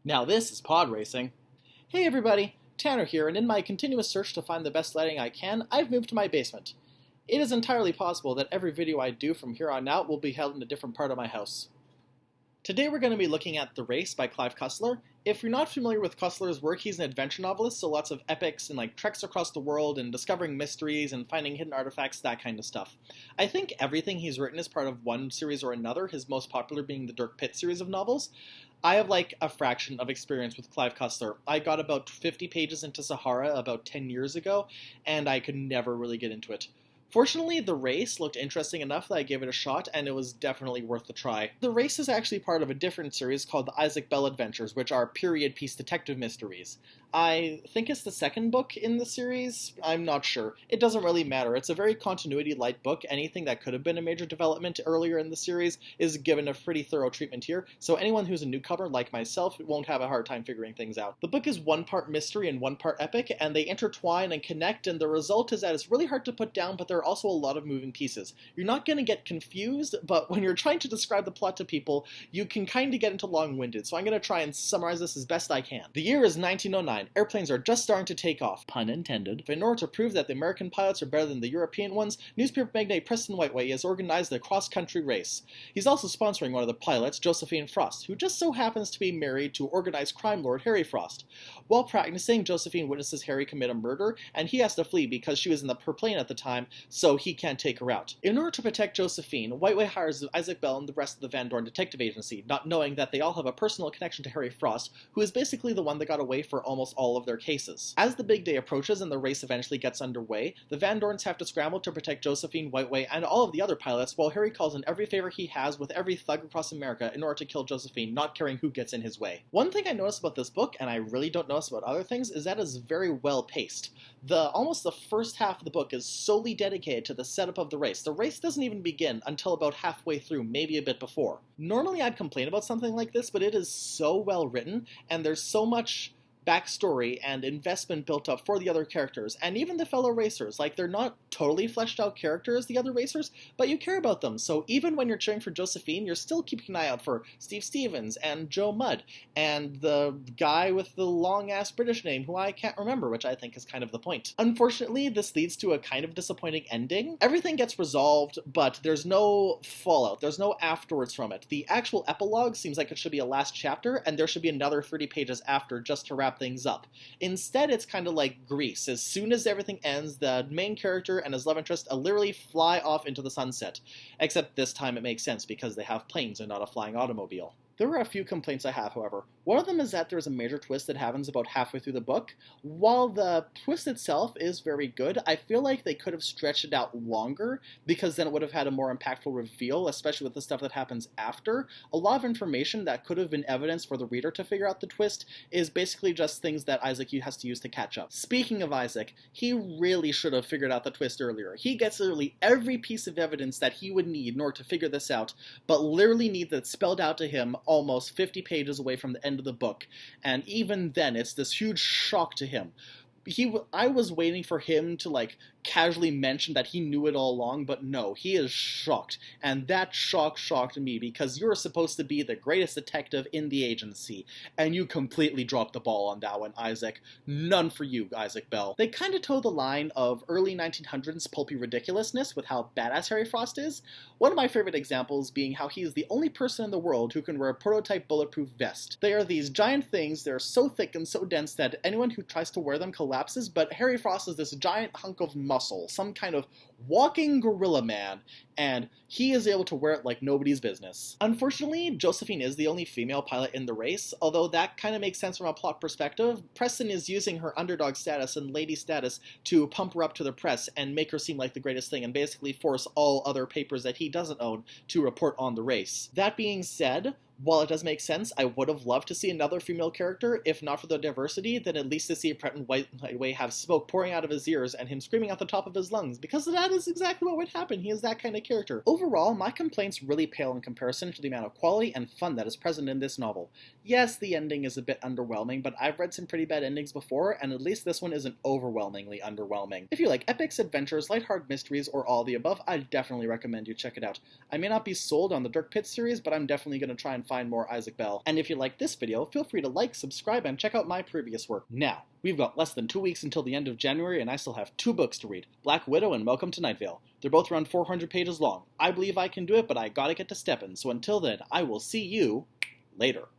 Now this is pod racing. Hey everybody, Tanner here, and in my continuous search to find the best lighting I can, I've moved to my basement. It is entirely possible that every video I do from here on out will be held in a different part of my house. Today we're going to be looking at The Race by Clive Cussler. If you're not familiar with Cussler's work, he's an adventure novelist, so lots of epics and treks across the world and discovering mysteries and finding hidden artifacts, that kind of stuff. I think everything he's written is part of one series or another, his most popular being the Dirk Pitt series of novels. I have a fraction of experience with Clive Cussler. I got about 50 pages into Sahara about 10 years ago, and I could never really get into it. Fortunately, The Race looked interesting enough that I gave it a shot, and it was definitely worth the try. The Race is actually part of a different series called the Isaac Bell Adventures, which are period piece detective mysteries. I think it's the second book in the series. I'm not sure. It doesn't really matter. It's a very continuity-light book. Anything that could have been a major development earlier in the series is given a pretty thorough treatment here, so anyone who's a newcomer like myself won't have a hard time figuring things out. The book is one part mystery and one part epic, and they intertwine and connect, and the result is that it's really hard to put down, but there are also a lot of moving pieces. You're not going to get confused, but when you're trying to describe the plot to people, you can kind of get into long-winded, so I'm going to try and summarize this as best I can. The year is 1909. Airplanes are just starting to take off, pun intended. In order to prove that the American pilots are better than the European ones, newspaper magnate Preston Whiteway has organized a cross-country race. He's also sponsoring one of the pilots, Josephine Frost, who just so happens to be married to organized crime lord Harry Frost. While practicing, Josephine witnesses Harry commit a murder, and he has to flee because she was in her plane at the time, so he can't take her out. In order to protect Josephine, Whiteway hires Isaac Bell and the rest of the Van Dorn Detective Agency, not knowing that they all have a personal connection to Harry Frost, who is basically the one that got away for almost all of their cases. As the big day approaches and the race eventually gets underway, the Van Dorns have to scramble to protect Josephine, Whiteway, and all of the other pilots, while Harry calls in every favor he has with every thug across America in order to kill Josephine, not caring who gets in his way. One thing I noticed about this book, and I really don't notice about other things, is that it's very well paced. Almost the first half of the book is solely dedicated to the setup of the race. The race doesn't even begin until about halfway through, maybe a bit before. Normally I'd complain about something like this, but it is so well written, and there's so much backstory and investment built up for the other characters, and even the fellow racers. They're not totally fleshed out characters, the other racers, but you care about them, so even when you're cheering for Josephine, you're still keeping an eye out for Steve Stevens, and Joe Mudd, and the guy with the long-ass British name, who I can't remember, which I think is kind of the point. Unfortunately, this leads to a kind of disappointing ending. Everything gets resolved, but there's no fallout, there's no afterwards from it. The actual epilogue seems like it should be a last chapter, and there should be another 30 pages after just to wrap things up. Instead, it's kind of like Grease. As soon as everything ends, the main character and his love interest literally fly off into the sunset. Except this time it makes sense because they have planes and not a flying automobile. There are a few complaints I have, however. One of them is that there's a major twist that happens about halfway through the book. While the twist itself is very good, I feel like they could have stretched it out longer, because then it would have had a more impactful reveal, especially with the stuff that happens after. A lot of information that could have been evidence for the reader to figure out the twist is basically just things that Isaac has to use to catch up. Speaking of Isaac, he really should have figured out the twist earlier. He gets literally every piece of evidence that he would need in order to figure this out, but literally needs it spelled out to him almost 50 pages away from the end of the book, and even then it's this huge shock to him. I was waiting for him to casually mention that he knew it all along, but no, he is shocked, and that shocked me, because you're supposed to be the greatest detective in the agency, and you completely dropped the ball on that one, Isaac. None for you, Isaac Bell. They kind of toe the line of early 1900s pulpy ridiculousness with how badass Harry Frost is. One of my favorite examples being how he is the only person in the world who can wear a prototype bulletproof vest. They are these giant things, they're so thick and so dense that anyone who tries to wear them collapses, but Harry Frost is this giant hunk of muscle, some kind of walking gorilla man, and he is able to wear it like nobody's business. Unfortunately, Josephine is the only female pilot in the race, although that kind of makes sense from a plot perspective. Preston is using her underdog status and lady status to pump her up to the press and make her seem like the greatest thing, and basically force all other papers that he doesn't own to report on the race. That being said, while it does make sense, I would have loved to see another female character. If not for the diversity, then at least to see Preston Whiteway have smoke pouring out of his ears and him screaming at the top of his lungs, because that is exactly what would happen. He is that kind of character. Overall, my complaints really pale in comparison to the amount of quality and fun that is present in this novel. Yes, the ending is a bit underwhelming, but I've read some pretty bad endings before, and at least this one isn't overwhelmingly underwhelming. If you like epics, adventures, lighthearted mysteries, or all the above, I definitely recommend you check it out. I may not be sold on the Dirk Pitt series, but I'm definitely going to try and and find more Isaac Bell. And if you like this video, feel free to like, subscribe, and check out my previous work. Now, we've got less than 2 weeks until the end of January, and I still have 2 books to read, Black Widow and Welcome to Night Vale. They're both around 400 pages long. I believe I can do it, but I gotta get to steppin', so until then, I will see you later.